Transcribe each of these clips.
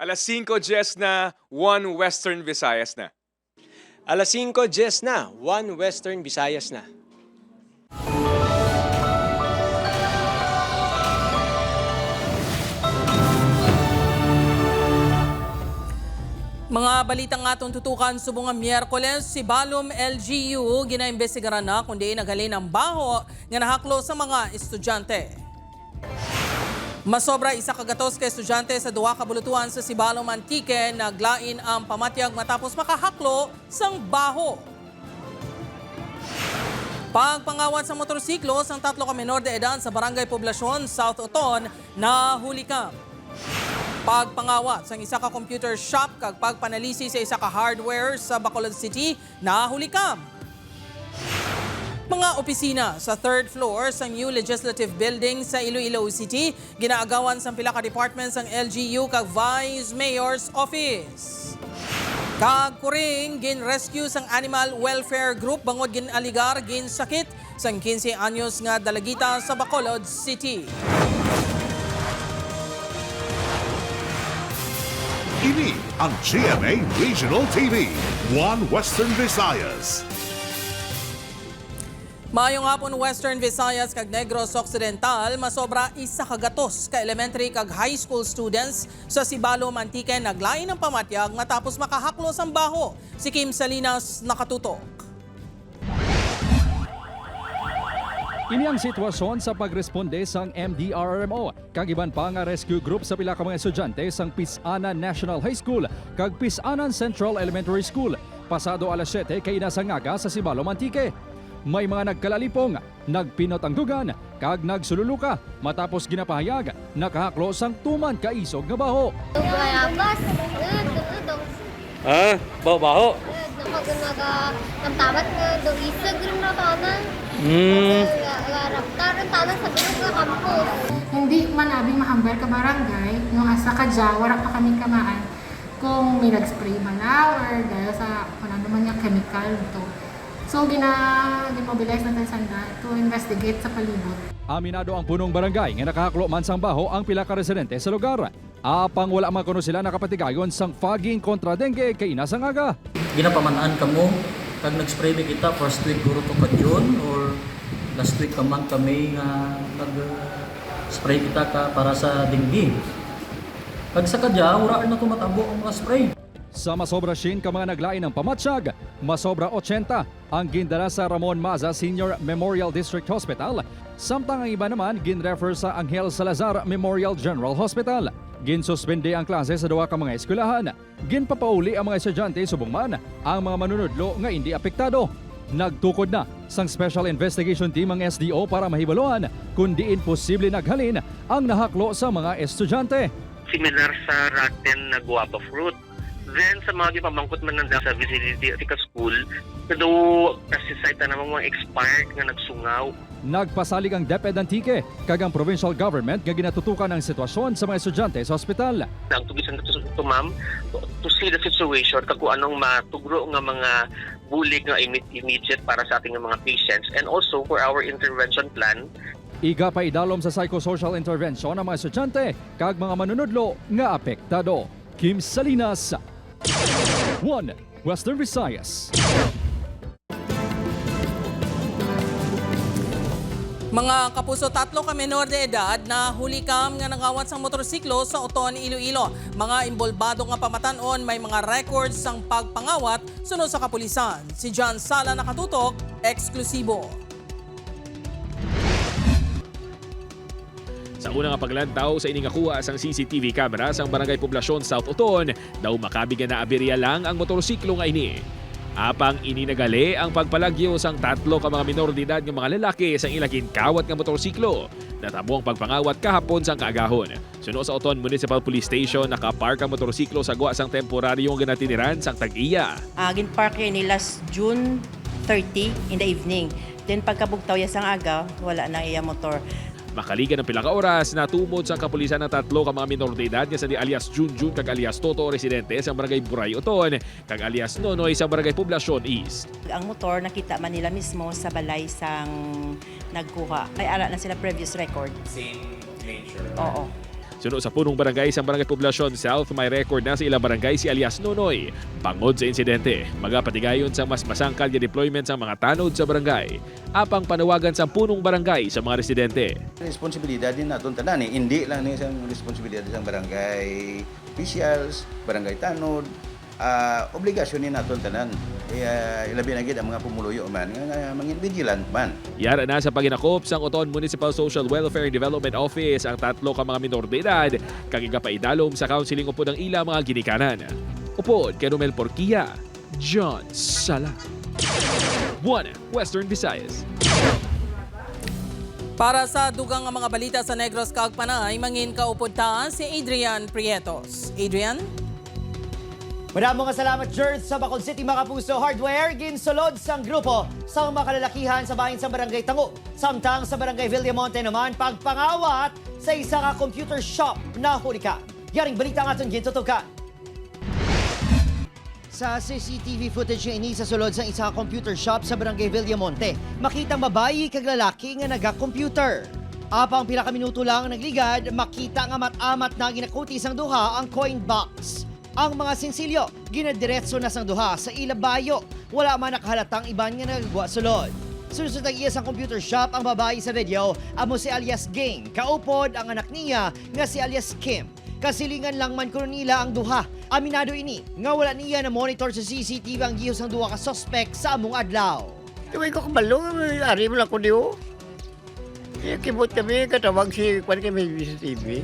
Alas 5:10 na, 1 Western Visayas na. Alas 5:10 na, 1 Western Visayas na. Mga balitang atong tutukan subong nga Miyerkules, si Balom LGU ginaimbestigaran na kundi naghalin ang baho nga nahaklo sa mga estudyante. Masobra isa kagatos ka estudyante sa duwa ka bulutuhan sa Sibalom Antique naglain ang pamatyag matapos makahaklo sang baho. Pagpangawat sa motorsiklo sang 3 ka menor de edad sa Barangay Poblasyon, South Oton, nahuli ka. Pagpangawat sa isa ka computer shop kag pagpanalisi sa isa ka hardware sa Bacolod City, nahuli ka. Mga opisina sa 3rd floor sa new legislative building sa Iloilo City, ginaagawan sa pila ka departments ang LGU kag Vice Mayor's Office. Kag kuring gin-rescue sang Animal Welfare Group bangod gin-aligar gin-sakit sang 15 anyos nga dalagita sa Bacolod City. Ini ang GMA Regional TV, 1 Western Visayas. Maayong hapon Western Visayas kag Negros Occidental, masobra isa kagatos ka elementary kag high school students sa Sibalom Antique naglain ng pamatyag matapos makahaklos ang baho. Si Kim Salinas nakatutok. Ini ang sitwasyon sa pagresponde sang MDRRMO kag iban pa nga rescue group sa pila ka mga estudyante sang Pisanan National High School kag Pisanan Central Elementary School pasado alas 7 kay inasangaga sa Sibalom Antique. May mga nagkalalipong, nagpinot ang dugan kag nagsululuka matapos ginapahayag nakahaklo sang tuman ka isog nga baho. Bayabas. Baho-baho. Nagtamtamat nga daw isag rin na tanan. Raptaran tanan sa bilog nga kampus. Hindi man abing mahambar ka barangay, nung asa ka dya, wala pa kaming kamaan kung may nag-spray ba na or dahil sa wala naman yung chemical to. So, gina-demobilize natin sanda to investigate sa palibot. Aminado ang punong barangay nga nakahaklo man sang baho ang pila ka residente sa lugar. Apang wala man kuno sila nakapatigayon sang fogging kontra dengue kay inasangaga. Ginapamanaan ka mo, kag nag-spray ba kita first week guro to pa yun or last week ka man kami nag-spray kita ka para sa dengue. Kag sa kadya, wala na tumatabo ang mga spray. Sa masobra shin ka mga naglain ng pamatsyag, masobra 80 ang gindala sa Ramon Maza Senior Memorial District Hospital, samtang ang iba naman ginrefer sa Angel Salazar Memorial General Hospital. Ginsuspende ang klase sa duwa ka mga eskwelahan. Ginpapauli ang mga estudyante subong man ang mga manunudlo nga hindi apektado. Nagtukod na sang Special Investigation Team ang SDO para mahibaluan kung diin posible naghalin ang nahaklo sa mga estudyante. Similar sa Raten na guava fruit. Then sa mga gipamangkot man nanda sa vicinity at school, do kasi site na mga expired nga nagsungaw. Nagpasalig ang DepEd Antique kag ang provincial government nga ginatutukan ang sitwasyon sa mga estudyante sa ospital. Ang tugisan to ma'am to see the situation kag kung anong matugro nga mga bulig nga immediate para sa ating mga patients and also for our intervention plan. Iga pa idalom sa psychosocial intervention ang mga estudyante kag mga manunudlo nga apektado. Kim Salinas, 1 Western Visayas. Mga kapuso, 3 ka menor de edad na hulikam nga nangawat sang motorsiklo sa Oton, Iloilo. Mga imbolbado nga pamatanon may mga records sang pagpangawat sunod sa kapulisan. Si John Sala nakatutok, eksklusibo. Sa unang paglantaw sa ining nakuha sang CCTV camera sang Barangay Poblasyon South Oton, daw makabigan na aberya lang ang motorsiklo nga ini. Apang ininagale ang pagpalagyo sang 3 ka mga minor de edad nga mga lalaki sang ilagin kawat nga motorsiklo. Natabo ang pagpangawat kahapon sang kaagahon. Suno sa Oton Municipal Police Station, nakapark ang motorsiklo sa guwa sang temporaryong ginatiniran sang Tag-iya. Ginpark ni last June 30 in the evening. Then pagkabugtaw ya sang aga, wala na iya motor. Makaligan ng pila ka oras, natumod sa kapulisan ng 3 ka mga minor de edad nga sa di alias Junjun kag alias Toto residente sa Barangay Buray Oton kag alias Nonoy sa Barangay Poblasyon East. Ang motor nakita man nila mismo sa balay sang nagkuha. Ay ara na sila previous record. Same nature. Oo. Suno sa punong barangay sa Barangay Poblacion South, may record na sa ilang barangay si alias Nonoy. Bangod sa insidente, magapatigayon sa mas masangkal nga deployment sa mga tanod sa barangay. Apang panawagan sa punong barangay sa mga residente. Responsibilidad din natin tanan hindi lang ni isang responsibilidad sa barangay officials, barangay tanod, obligasyon ni natin tanan. Ilabi na gid ang mga pumuluyo man nga mga vigilant man. Yara na sa paginakop sang Oton Municipal Social Welfare and Development Office ang 3 ka mga minor de edad kag igapaidalom sa counseling upod ang ila mga ginikanan. Upod kay Romel Porquia, John Sala. 1 Western Visayas. Para sa dugang nga mga balita sa Negros kag Panay, mangin kaupod ta si Adrian Prietos. Adrian? Maraming nga salamat, Jerd, sa Bacol City mga kapuso hardware. Ginsulod sang grupo sa mga kalalakihan sa bahin sa Barangay Tango. Samtang sa Barangay Villamonte naman, pagpangawat sa isa ka computer shop na hurika. Yaring balita nga itong gintutukan. Sa CCTV footage nga ini sa sulod sa isa ka computer shop sa Barangay Villamonte, makitang babayi kag lalaki nga naga-computer. Apang pila ka minuto lang nagligad, makita nga mat-amat na ginakutis ang duha ang coin box. Ang mga sinsilyo, ginadiretso na sang duha sa ilabayo. Wala man nakahalatang iban nga nagagwa sulod. Sunod sa tag-iya sang computer shop, ang babae sa video, amo si alias Gang. Kaupod ang anak niya nga si alias Kim. Kasilingan lang man kuno nila ang duha. Aminado ini, nga wala niya na monitor sa CCTV ang gihos ang duha ka suspect sa among adlaw. Tuway ko kabalo, ari mo lang ko diyo. Kibot kami, katawag si kwan kami CCTV.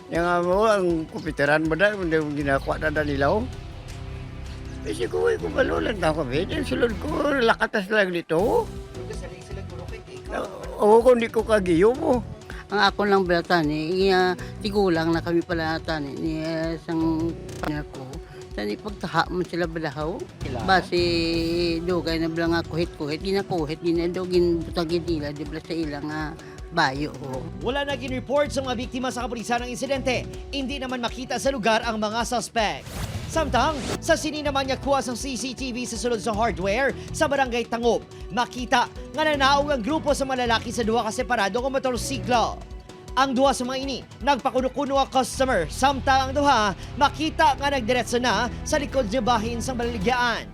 Yang ang kumputeran mo na, hindi mo ginakuha na dalilaw. Kasi ko balo lang na kami. Yung sulod ko, lakatas lang dito. Oo, kung di ko kagiyo mo. Ang ako lang pala tani, tigulang na kami pala tani, ni isang panya ko. Tani pagtaha mo sila balahaw. Basi dugay na bala nga kuhit-kuhit, ginakuhit, ginadugin butagin nila, di bala sa ilang bayo. Wala na gin-report sa mga biktima sa kapulisan ng insidente. Hindi naman makita sa lugar ang mga suspect. Samtang, sa sini naman niya kuha sa CCTV sa sulod sa hardware sa Barangay Tangob. Makita nga nanaog ang grupo sa malalaki sa duha ka separado ng motorsiklo. Ang duha sa mga ini, nagpakuno-kuno ang customer. Samtang ang duha, makita nga nagdiretso na sa likod niya bahin sa balaligyan.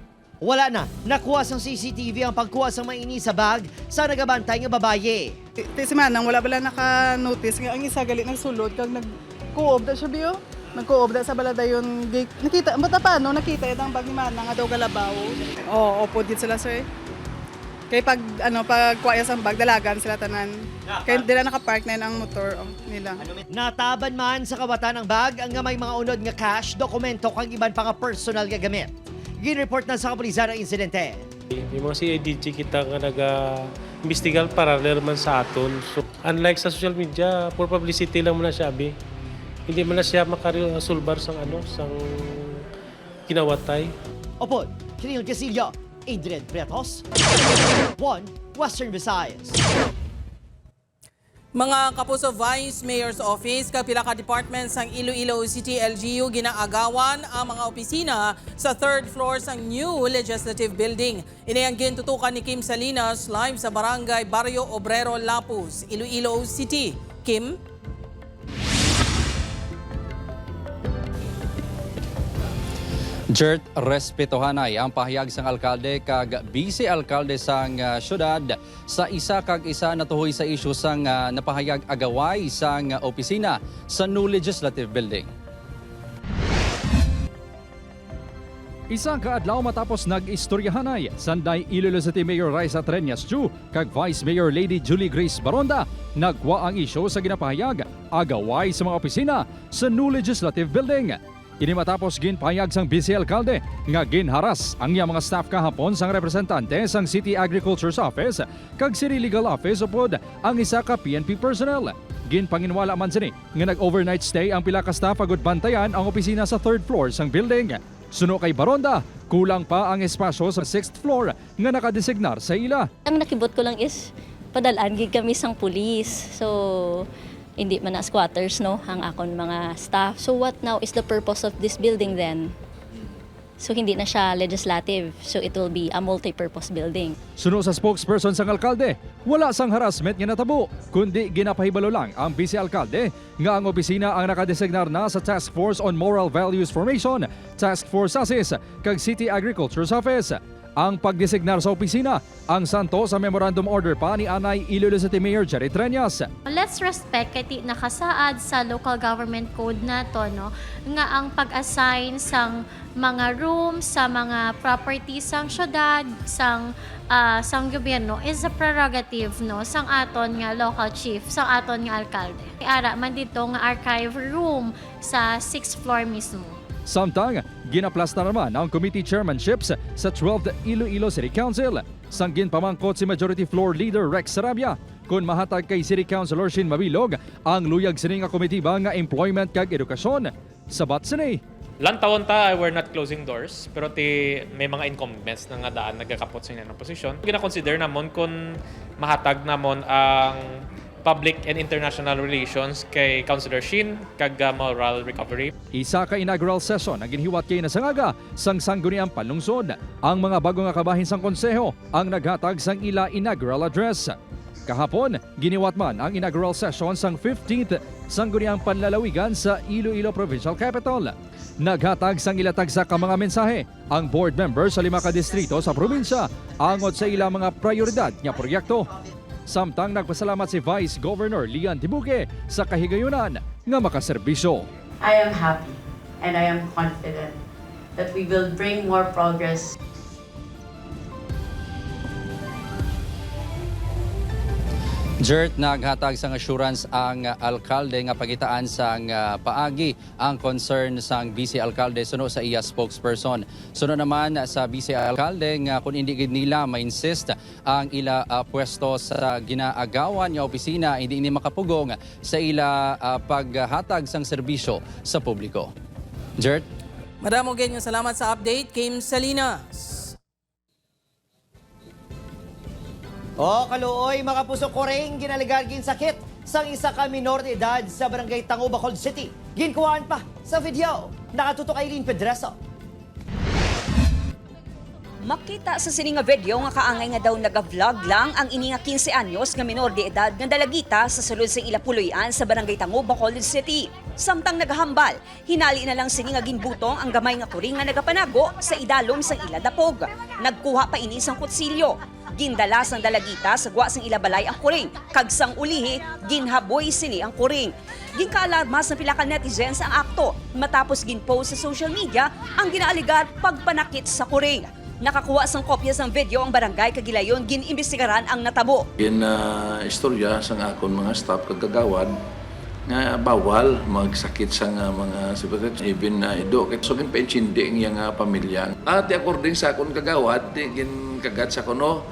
Wala na, nakuha sa CCTV ang pagkuha sa mga ini sa bag sa nagabantay nga babaye. Si Manang, wala bala naka-notice nga ang isa galit ng sulod kag nag-co-op da siya biyo. Nag-co-op da sa balada yung gate. Nakita, bata paano? Nakita itang bag ni Manang nga daw galabaw. Oo, opo din sila sir. Kaya pag kuha sa bag, dalagan sila tanan. Kaya dila nakapark na yun ang motor nila. Nataban man sa kawatan ng bag ang nga may mga unod nga cash, dokumento kag iban pa nga personal nga gamit. Gin-report na sa kapulisan ang insidente. Yung mga CIDG kita nga nag-investigal parallel man sa aton. So, unlike sa social media, for publicity lang muna siya, abi. Hindi man na siya makasulbar sang kinawatay. Opo, Kiril Casillo, Adrian Prietos, 1 Western Visayas. Mga kapuso, Vice Mayor's Office, kapila ka departments ng Iloilo City LGU ginaagawan ang mga opisina sa 3rd floor ng new legislative building. Inayang gintutukan ni Kim Salinas live sa Barangay Barrio Obrero, Lapus, Iloilo City. Kim? Jert, respetohanay ang pahayag sang alkalde kag vice-alkalde sang syudad sa isa kag isa natuhoy sa isyu sang napahayag agaway sang opisina sa new legislative building. Isang kaadlaw matapos nag-istoryahanay, sanday Iloilo City Mayor Raisa Treñas Chu kag Vice Mayor Lady Julie Grace Baronda nagwa ang isyu sa ginapahayag agaway sa mga opisina sa new legislative building. Ini matapos ginpahayag sang vice-alkalde nga ginharas ang iya mga staff kahapon sang representante sang City Agriculture's Office kag City Legal Office upod ang isa ka PNP personnel. Ginpanginwala man sini nga nag-overnight stay ang pila ka staff agud bantayan ang opisina sa 3rd floor sang building. Suno kay Baronda, kulang pa ang espasyo sa 6th floor nga nakadesignar sa ila. Ang nakibot ko lang is padalaan gid kami sang pulis. So hindi man na squatters, no, ang akon mga staff. So what now is the purpose of this building then? So hindi na siya legislative. So it will be a multi-purpose building. Suno sa spokesperson sang alkalde, wala sang harassment nga natabo, kundi ginapahibalo lang ang vice-alkalde nga ang opisina ang nakadesignar na sa Task Force on Moral Values Formation, Task Force ASIS, kag City Agriculture's Office. Ang pagdesignar sa opisina, ang santo sa memorandum order pa ni Anay Iloilo City Mayor Jerry Treñas. Let's respect kay nakasaad sa local government code nato no nga ang pag-assign sang mga rooms sa mga properties sang syudad sang gobyerno is a prerogative no sang aton nga local chief, sang aton nga alkalde. Ara man dito nga archive room sa 6th floor mismo. Samtang, ginaplasta naman ang committee chairmanships sa 12th Iloilo City Council. Sanggin pamangkot si Majority Floor Leader Rex Sarabia kung mahatag kay City Councilor Shin Mabilog ang luyag sini nga komitiba nga employment kag edukasyon. Sabat sini. Lantawon ta, we're not closing doors, pero may mga incumbents na nga daan nagkakapot sa inyo ng posisyon. Gina-consider namon kung mahatag namon ang Public and International Relations kay Councilor Shin kag Moral Recovery. Isa ka inaugural session ang ginhiwat kay Nasangaga sang sangguniang panlungsod. Ang mga bago nga kabahin sang konseho ang naghatag sang ila inaugural address. Kahapon, giniwat man ang inaugural session sang 15th sangguniang panlalawigan sa Iloilo Provincial Capital. Naghatag sang ilatag sa mga mensahe ang board members sa 5 ka distrito sa probinsya angot sa ilang mga prioridad nga proyekto. Samtang nagpasalamat si Vice Governor Lian Tibuque sa kahigayunan nga makaserbisyo. I am happy and I am confident that we will bring more progress. Jert, naghatag sang assurance ang alkalde nga pagitaan sang paagi ang concern sang vice-alkalde suno sa iya spokesperson. Suno naman sa vice-alkalde nga kung hindi gid nila ma-insist ang ila pwesto sa ginaagawan nga opisina hindi ni makapugong sa ila paghatag sang serbisyo sa publiko. Jert? Madamo ganyan salamat sa update, Kim Salinas. O kaluoy, mga puso ko rin ginaligargin sakit sang isa ka minor de edad sa barangay Tango, Bacolod City. Ginkuhaan pa sa video. Nakatutok Aileen Pedreso. Makita sa sining nga video nga kaangay nga daw naga-vlog lang ang ini nga 15 anyos nga minor de edad nga dalagita sa sulod sa Ilapuloyan sa barangay Tango, Bacolod City. Samtang nagahambal, hinali na lang sini nga ginbutong ang gamay nga kuring nga nagapanago sa idalom sang ila dapog. Nagkuha pa ini sang kutsilyo. Gindala sang dalagita sa gwa sang ilabalay ang kuring. Kag sang ulihi, ginhaboy sini ang kuring. Ginkaalarmas ng pila ka netizens ang akto matapos ginpost sa social media ang ginaaligar pagpanakit sa kuring. Nakakuha sang kopya sang video ang barangay kagilayon ginimbestigaran ang natabo. Istorya sang akon mga staff kag kagawad nga bawal magsakit sa mga sabagat even ido kay so gin painchindi nga pamilya. At according sa akon kagawad gin kagat sa kuno.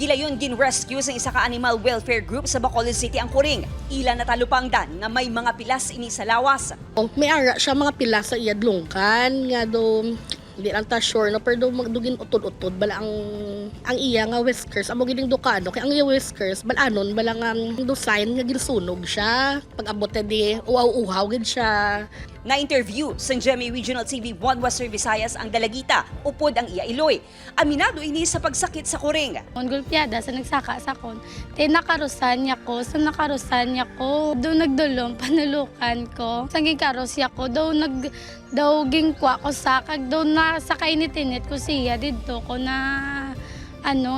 Gilayon gin-rescue sa isa ka animal welfare group sa Bacolod City ang kuring. Ila natalupangdan nga may mga pilas ini sa lawas. May ara siya mga pilas sa iyadlongkan nga do di lang ta sure no pero magdugin utod-utod bala ang iya nga whiskers amo gining dukano kay ang iya whiskers balanon bala nga do sign nga ginsunog siya pag-abot di uhaw gid siya. Na-interview sa GMA Regional TV 1 Western Visayas ang dalagita, upod ang iya iloy. Aminado ini sa pagsakit sa kuring. Ang gulpiada sa nagsaka sa kon, nakarusan niya ko, daw nagdulong, panulukan ko. Sa gikarosya ko, daw gingkwa ko sakag, daw nasa kainitinit ko siya, dito ko na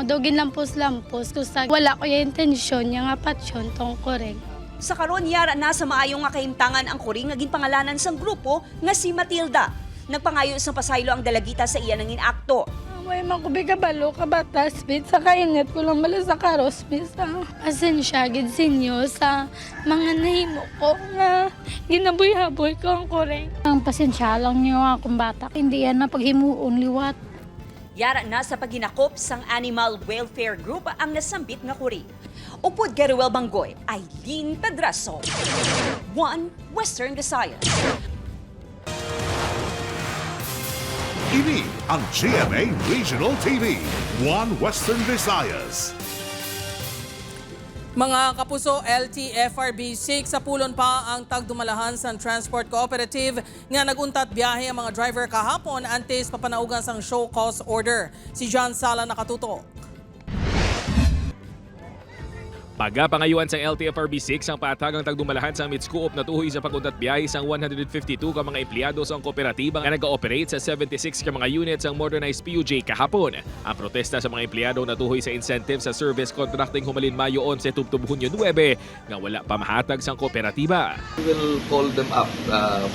daw ginlampos-lampos ko sa wala ko yung intensyon niya nga patsyon tong kuring. Sa karon yara na sa maayong nga kahimtangan ang kuring nga ginpangalanan sang grupo nga si Matilda. Nagpangayo sang pasaylo ang dalagita sa iya nangin akto. May makubi ka balo ka batas bit sa kainit ko lang bala sa karos bisa. Pasensya gid sinyo sa mga nahimo ko nga ginaboy-haboy ko ang kuring. Ang pasensya lang niyo akong bata. Hindi yan na paghimuon liwat. Yara na sa paghinakop sang animal welfare group ang nasambit nga kuring. Upod kay Ruel Banggoy, Aileen Pedraso, 1 Western Visayas. Ini ang GMA Regional TV, 1 Western Visayas. Mga kapuso, LTFRB 6 sa pulon pa ang tagdumalahan sa Transport Cooperative nga naguntat biyahe ang mga driver kahapon antes papanaugan sang show cause order. Si John Sala nakatutok. Pagpangayuan sa LTFRB 6 ang patagang tagdumalahan sa Mitscoop na tuhoy sa paguntat biyahe sang 152 ka mga empleyado sa kooperatiba nga nag-ooperate sa 76 ka mga units ang modernized PUJ kahapon. Ang protesta sa mga empleyado na tuhoy sa incentive sa service contracting humalin Mayo 11 tubtob Hunyo 9 nga wala pa mahatag sang kooperatiba. We will call them up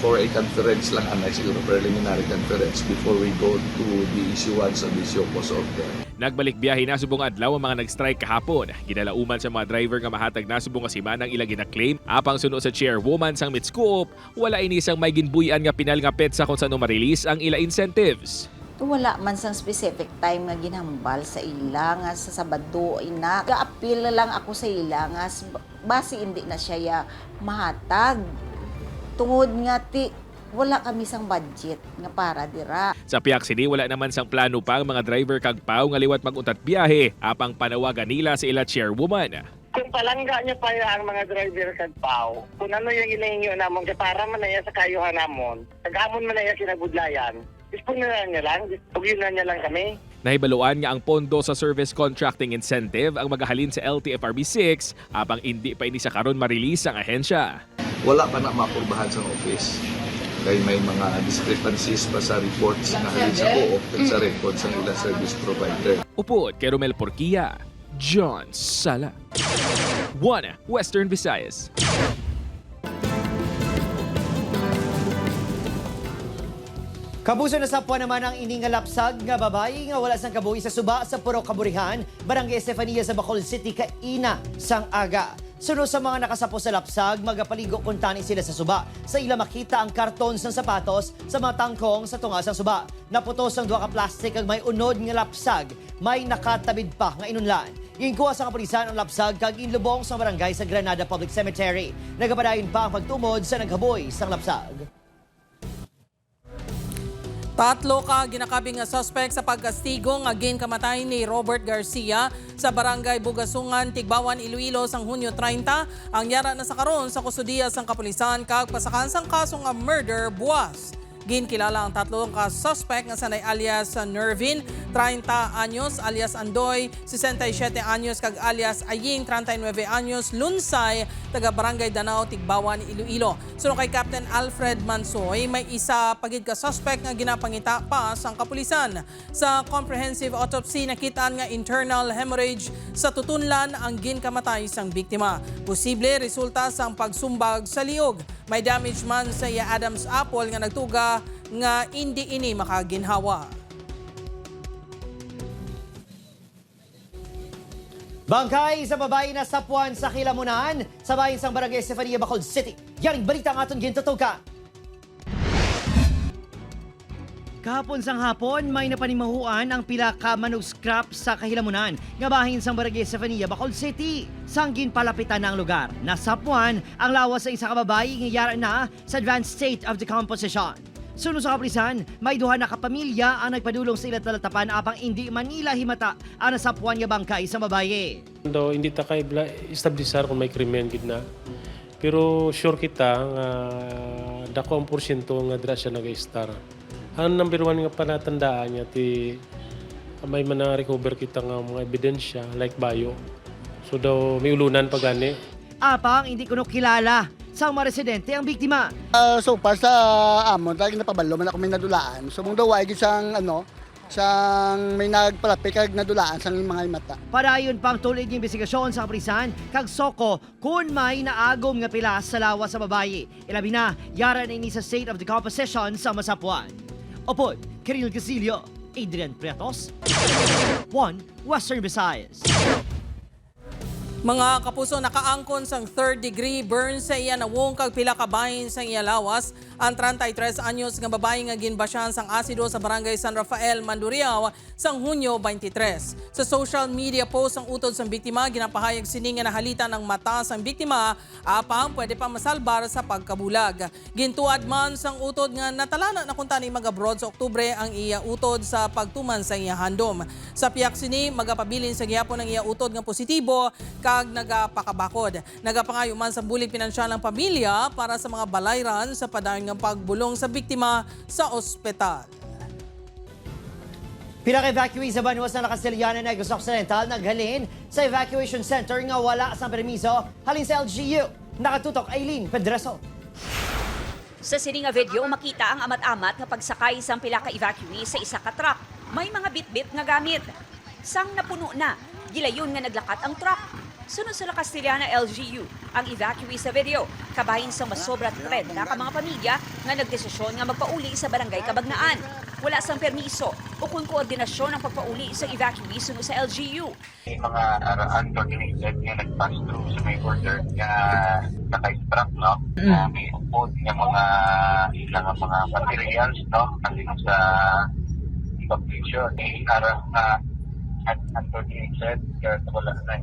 for a conference lang, siguro preliminary conference before we go to the issuance of the show cause order. Nagbalik biyahe na subong adlaw ang mga nag-strike kahapon. Ginalauman sa mga driver nga mahatag na subong asimanang ilang gina-claim. Apang suno sa chairwoman sang Mitscoop, wala inisang may ginbuyan nga pinal nga petsa kung saan ma-release ang ila incentives. Wala man sang specific time nga ginhambal sa ila nga sa Sabado ina. Ga-appeal lang ako sa ila nga base hindi na siya mahatag. Tungod nga wala kami sang budget nga para dira. Sa Piak City, wala naman sang plano pa ang mga driver kag pao nga liwat mag-untat biyahe. Apang panawagan nila sa ila chairwoman. Kung palangga niya pa ang mga driver kag pao, kung ano yung inaingyo namon kay para man na sa kayuhan namon, tagamon man na kinagudlayan. Dispon na niya lang, tugin na niya lang kami. Nahibaluan nga ang pondo sa service contracting incentive ang magahalin sa LTFRB 6 apang hindi pa ini sa karon ma-release ang ahensya. Wala pa na mapurbahan sa office. Kaya may mga discrepancies pa sa reports na halin sa co-op at sa records ng ilang service provider. Upod kay Romel Porquia, John Sala. 1 Western Visayas. Kabuso na sapwa naman ang iningalapsag nga babae nga wala sang kabuhi sa suba sa Puro Kaburihan, Barangay Estefania sa Bacolod City, kaina sang aga. Suno sa mga nakasapo sa lapsag, magapaligo kuntani sila sa suba. Sa ila makita ang karton ng sapatos sa mga tangkong sa tunga sang suba. Naputos ang duha ka plastic ag may unod nga lapsag, may nakatabid pa nga inunlan. Ginkuha sa kapulisan ang lapsag kag inlubong sa barangay sa Granada Public Cemetery. Nagapadayon pa ang pagtumod sa naghaboy sang lapsag. 3 ka ginakabing nga suspect sa pagkastigo nga ginkamatay ni Robert Garcia sa Barangay Bugasungan, Tigbawan, Iloilo sang Hunyo 30. Ang yara na sa karon sa kustudiya sang kapulisan kag pasakan sang kaso nga murder buwas. Ginkilala ang 3 ka suspect nga sanay alias Nervin, 30 anyos alias Andoy, 67 anyos kag alias Aying, 39 anyos, Lunsay, taga Barangay Danao, Tigbawan, Iloilo. Sunod kay Captain Alfred Mansoy, may isa pagid ka suspect nga ginapangita pa sang kapulisan. Sa comprehensive autopsy nakitaan nga internal hemorrhage sa tutunlan ang ginkamatay sang biktima. Posible resulta sang pagsumbag sa liog. May damage man sa iya Adam's apple nga nagtuga nga hindi ini makaginhawa. Bangkay sa babae na sapuan sa Kilamunan, sa bayan sang Barangay Estefania, Bacolod City. Yaring balita ang aton gintutuka. Kahapon sang hapon, may napanimahuan ang pila ka manuskrap sa Kahilamunan nga bahin sang Barangay Estefania, Bacolod City. Sanggin palapitan ng lugar. Nasapuan ang lawas sa isa ka babae nga yara na sa advanced state of decomposition. Suno sa kapulisan, may duha na kapamilya ang nagpadulong sa ilang talatapan apang hindi Manila himata ang nasapuan nga bangkay sa babae. Do hindi ta kay establisar kung may krimen gid na. Pero sure kita nga dako ang porsyento nga dira siya nag-star. Ang number 1 nga panatandaan niya may recover kita nga mga ebidensya like bayo. So daw may ulunan pa gani. Apang hindi kuno kilala sa mga residente ang biktima. So far sa amon, talagang napabalo man ako may nadulaan. So mong daw ay sang sang may nagpalapit kag nadulaan sang mga mata. Padayon pang tuloy ng investigasyon sa kapulisan kag soko kung may naagom nga pilas sa lawas sa babae. Ilabi na, yara na ini sa state of decomposition sa masapuan. Opod, Kiril Casilio, Adrian Prietos, 1 Western Visayas. Mga kapuso, nakaangkon sang 3rd degree burn sa iya nawong kag pila ka bahin sa iya lawas ang 33 anyos nga babae nga ginbasyan sang asido sa barangay San Rafael, Mandurriao sang Hunyo 23. Sa social media post ang utod sang biktima, ginapahayag sini nga nahalita ng mata sang biktima apang pwede pa masalbar sa pagkabulag. Gintuad man sang utod nga natalana na kuntani mag-abroad sa Oktubre ang iya utod sa pagtuman sa iya handom. Sa piyak sini magapabilin sa gihapon ang iya utod nga positibo kag nagapakabakod. Nagapangayo man sa bulig pinansyal ng pamilya para sa mga balayran sa padayon ng pagbulong sa biktima sa ospital. Pinaka-evacuee sa Banyuwas na Nakastiliana Negros Occidental naghalin sa evacuation center nga wala sa permiso halin sa LGU. Nakatutok Aileen Pedreso. Sa sining nga video, makita ang amat-amat nga pagsakay sang pila ka evacuee sa isa ka truck. May mga bitbit nga gamit. Sang napuno na, gilayon nga naglakat ang truck. Sunod sa Nakastiliana LGU, ang evacuee sa video, kabahin sa masobra 30 ka mga pamilya nga nagdesisyon nga magpauli sa barangay Kabagnaan. Wala sang permiso o kung koordinasyon ang pagpauli sa evacuee sunod sa LGU. May mga uncoordinated nga nag-pass through sa may border nga naka-strap, no? May upod nga mga ilang mga materials, no? Kasi sa evacuation, may arang na uncoordinated kaya wala na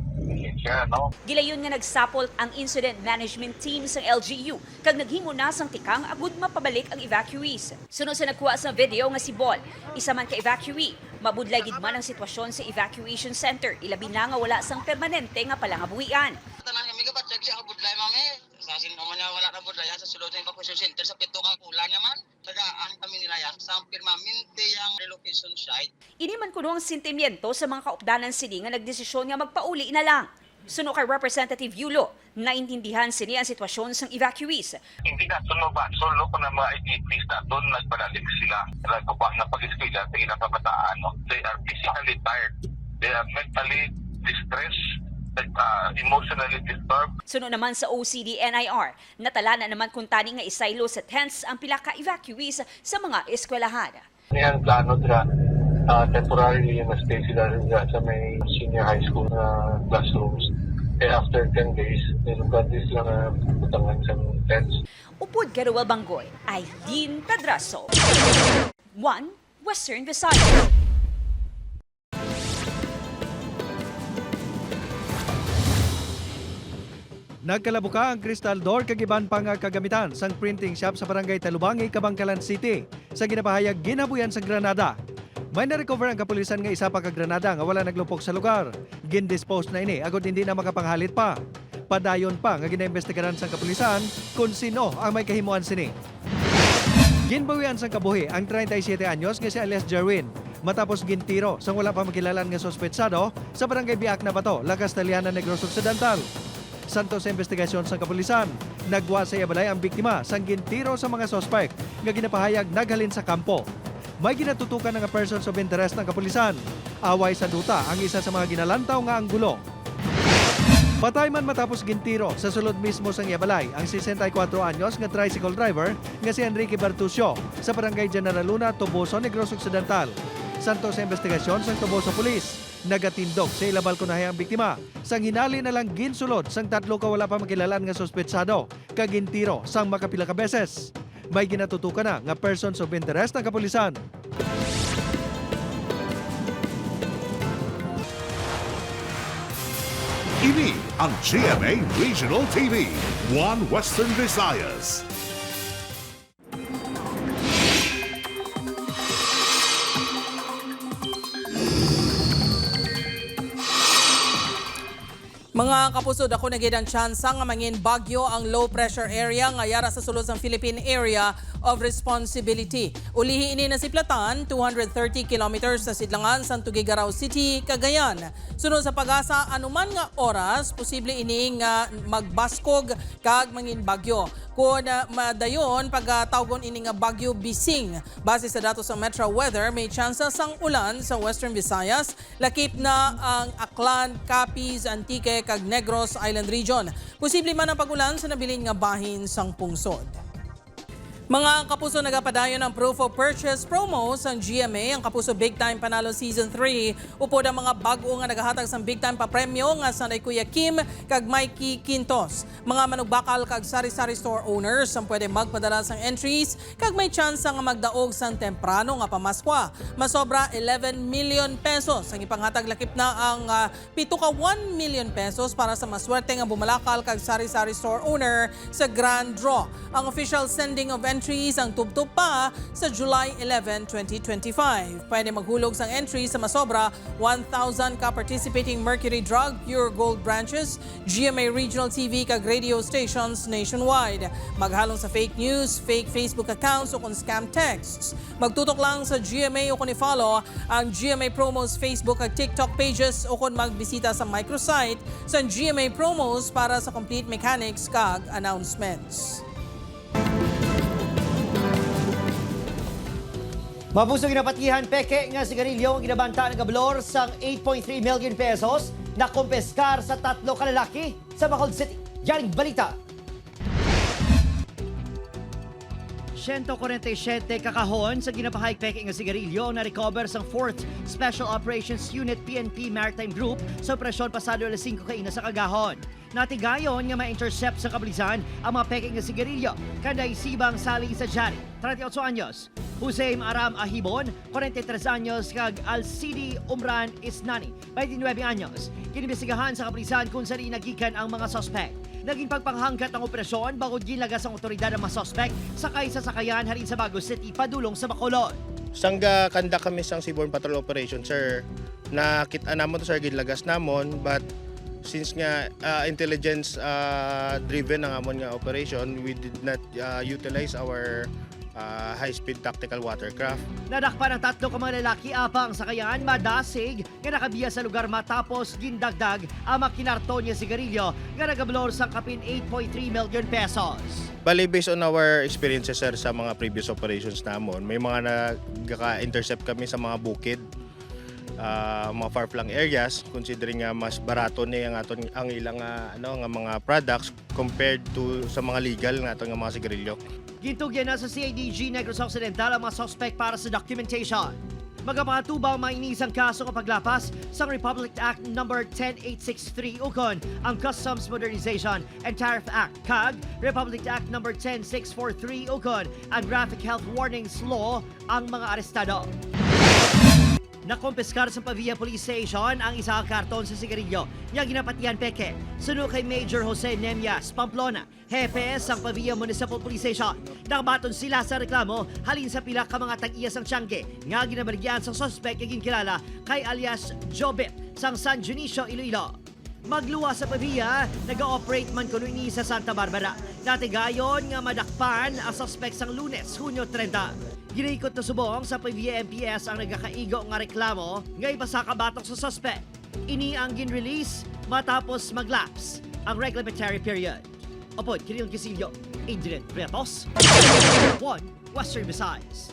siya, no? Gilayon nga nagsapol ang incident management team sa LGU kag naghimo na sang tikang agud mapabalik ang evacuees. Sunod sa nagkuha sa video nga si Bol, isa man ka evacuee, mabudlay gid man ang sitwasyon sa evacuation center, ilabi na nga wala sang permanente nga palangabuhian. Tanan nga miga check siya budlay mami. Sa sin man wala na budlay sa sulod ng evacuation center sa pito ka kulang naman. Tagaan kami nila ya sa permanente ang relocation site. Ini man kuno ang sentimiento sa mga kaupdanan sini nga nagdesisyon nga magpauli na lang. Suno kay Representative Yulo, naintindihan sini ang sitwasyon sang evacuees. Hindi na suno ba? Suno ko na mga IDPs na doon nagpalalim sila. Talaga pa na pag-eskwela sa ilang kabataan. No? They are physically tired. They are mentally distressed. Emotionally disturbed. Suno naman sa OCD-NIR, natala na naman kung tani nga isaylo sa tents ang pila ka evacuees sa mga eskwelahan. Yan plano dira temporarily yung stay sila sa may senior high school na classrooms. After 10 days, nilugan din sila na butangan sa tents. Upod Garuel Banggoy, Aileen Pedraso. 1 Western Visayas. Nagkalabuka ang Crystal Door kagiban pang kagamitan sang printing shop sa barangay Talubangi, Kabangkalan City. Sa ginapahayag ginabuyan sa Granada. May na-recover ang kapulisan nga isa pa ka Granada nga wala naglupok sa lugar. Gin-dispose na ini agad hindi na makapanghalit pa. Padayon pa nga ginaimbestigaran sang kapulisan kung sino ang may kahimuan sini. Ginbawian sang kabuhi ang 37 anyos nga si alias Jerwin. Matapos gintiro sang wala pa makilalan nga sospetsado sa barangay Biak na Bato, La Castellana, Negros Occidental. Santo sa investigasyon sa kapulisan, nagwa sa ibalay ang biktima sang gintiro sa mga suspect nga ginapahayag naghalin sa kampo. May ginatutukan nga persons of interest ng kapulisan. Away sa duta ang isa sa mga ginalantaw nga anggulo. Patay man matapos gintiro sa sulod mismo sang ibalay ang 64 anyos nga tricycle driver nga si Enrique Bertucio sa barangay General Luna, Toboso, Negros Occidental. Santo sa investigasyon sang Toboso Police. Nagatindog sa ilabal ko na ang biktima. Sang hinali na lang ginsulod sang tatlo ka wala pa makilalan nga sospetsado kagintiro sang makapila ka beses. May ginatutukan na nga persons of interest ng kapulisan. Ini ang GMA Regional TV, 1 Western Visayas. Mga kapusod, ako nagid ang tsansa nga mangin bagyo ang low pressure area nga yara sa sulod sang Philippine Area of Responsibility. Ulihi ini na si Platan, 230 kilometers sa sidlangan sa Tuguegarao City, Cagayan. Sunod sa pag-asa, anuman nga oras, posible ini nga magbaskog kag mangin bagyo. Kung madayon, pagtawgon ini nga bagyo Bising. Base sa datos sa Metro Weather, may tsansa sang ulan sa Western Visayas. Lakip na ang Aklan, Capiz, Antique, kag Negros Island Region. Posible man ang pagulan sa nabilin nga bahin sang pungsod. Mga kapuso nagapadayon ng proof of purchase promo sa GMA. Ang kapuso Big Time Panalo Season 3. Upod ang mga bago nga nagahatag sa Big Time papremyo nga sa Kuya Kim kag Mikey Quintos. Mga manugbakal kag sari-sari store owners ang pwede magpadala sang entries kag may chance nga magdaog sang temprano nga pamaskwa. Masobra 11 million pesos. Ang ipanghatag lakip na ang 7 ka 1 million pesos para sa maswerte nga bumalakal kag sari-sari store owner sa Grand Draw. Ang official sending of entries ang tubtub pa sa July 11, 2025. Pwede maghulog sang entry sa masobra 1,000 ka participating Mercury Drug Pure Gold branches, GMA Regional TV kag radio stations nationwide. Maghalong sa fake news, fake Facebook accounts o kung scam texts. Magtutok lang sa GMA o kung i-follow ang GMA Promos Facebook at TikTok pages o kung magbisita sa microsite sa GMA Promos para sa complete mechanics kag announcements. Mapuso ginapatihan peke nga sigarilyo ang ginabanta ng gablor sang 8.3 million pesos na kumpeskar sa 3 kalalaki sa Bacolod City. Yaring balita. 147 kakahon sa ginapahayag peke nga sigarilyo na recover sa 4th Special Operations Unit PNP Maritime Group sa operasyon pasado alas 5 kaina sa Kagahon. Natigayon nga ma-intercept sa kablisan ang mga peke nga sigarilyo kanday sibang saling sa Jari, 38 anyos. Jose Aram Ahibon, 43 anyos, kag Alcidi Umran Isnani, 29 anyos. Kinibisigahan sa kapulisan kung saan inagikan ang mga sospek. Naging pagpanghangkat ang operasyon bago gilagas ang otoridad ng mga sospek sakay sa sakayan harin sa Bago City padulong sa Bacolod. Sangga kanda kami sang Seaborne Patrol Operation, sir. Nakita namon to, sir, gilagas namon, but since nga intelligence driven ang amon nga operation, we did not utilize our high-speed tactical watercraft. Nadakpan ang 3 ka mga lalaki apang sakayan madasig nga nakabiya sa lugar matapos gindagdag ang makinarton niya sigarilyo nga nagablor sa kapin 8.3 million pesos. Bali, based on our experiences, sir, sa mga previous operations namon, may mga nagka-intercept kami sa mga bukid, mga far-flung areas, considering nga mas barato niya ang ilang nga mga products compared to sa mga legal nga nga mga sigarilyo. Gintugyan na sa CIDG Negros Occidental ang mga suspect para sa documentation. Magapatubang mainisang kaso kapag lapas sa Republic Act No. 10863 ukon ang Customs Modernization and Tariff Act kag Republic Act No. 10643 ukon ang Graphic Health Warnings Law ang mga arestado. Nakompeskar sa Pavia Police Station ang isang karton sa sigarilyo nga ginapatihan peke. Suno kay Major Jose Nemias, Pamplona, hepe sang Pavia Municipal Police Station. Nakabaton sila sa reklamo halin sa pila ka mga tag-iya sang Tiangge nga ginabaligyan sa suspect nga ginkilala kay alias Jobet sang San Dionisio, Iloilo. Magluwa sa Pavia, nag-ooperate man kuno ini sa Santa Barbara. Natigayon nga madakpan ang suspect sang Lunes, Hunyo 30. Ginaikot na subong sa Pavia MPS ang nagkakaigo nga reklamo nga ipasakabatok sa suspect. Ini ang gin-release matapos mag-lapse ang regulatory period. Opod, Kiril Casillo, Adrian Bretos, 1 Western Visayas.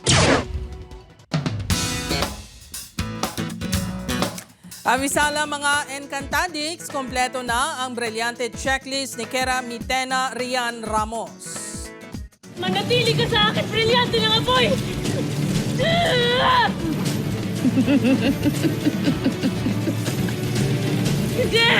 Avisala mga Encantadix, kompleto na ang brilyante checklist ni Kera Mitena Rian Ramos. Manatili ka sa akin, brilyante ng apoy! Hindi!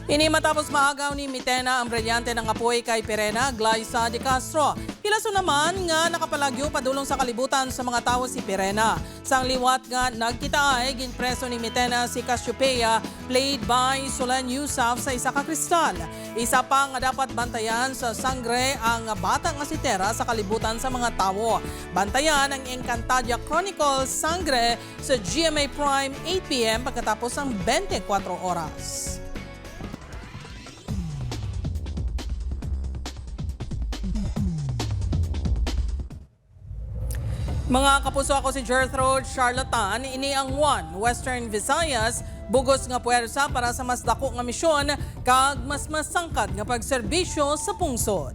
Ini matapos maagaw ni Mitena ang brilyante ng apoy kay Perena Glyza de Castro. Pilaso naman nga nakapalagyo padulong sa kalibutan sa mga tao si Perena. Sang liwat nga nagkita ay ginpreso ni Mitena si Cassiopeia, played by Solen Yusuf sa isa ka kristal. Isa pa nga dapat bantayan sa sangre ang bata nga si Tera sa kalibutan sa mga tao. Bantayan ang Encantadia Chronicles Sangre sa GMA Prime 8 p.m. pagkatapos ng 24 oras. Mga kapuso, ako si Gertrude Charlatan. Ini ang 1 Western Visayas, bugos nga puwersa para sa mas dako nga misyon kag mas masangkad nga pagserbisyo sa pungsod.